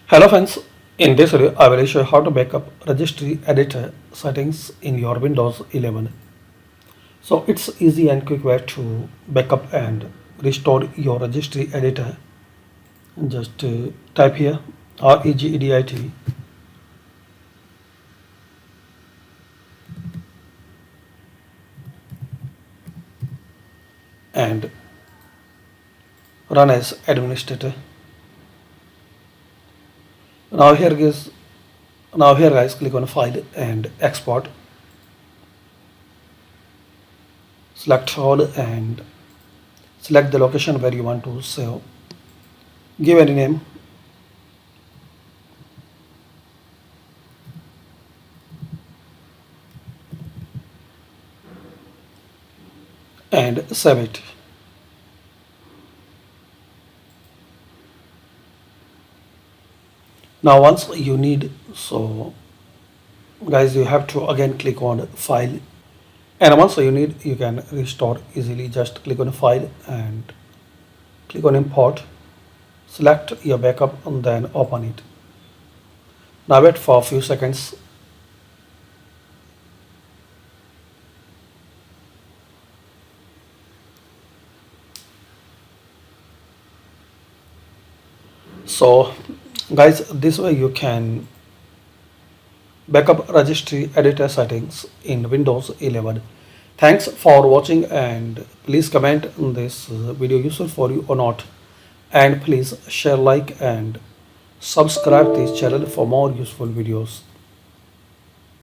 Hello friends, in this video I will show you how to backup registry editor settings in your Windows 11. So it's easy and quick way to backup and restore your registry editor. Just type here regedit and run as administrator. Now here guys, click on file and export. Select all and select the location where you want to save. Give any name and save it. Now once you need, so guys, you have to again click on file, and once you need you can restore easily. Just click on file and click on import, select your backup and then open it. Now wait for a few seconds. So guys, this way you can backup registry editor settings in Windows 11. Thanks for watching, and please comment on this video useful for you or not, and please share, like and subscribe this channel for more useful videos.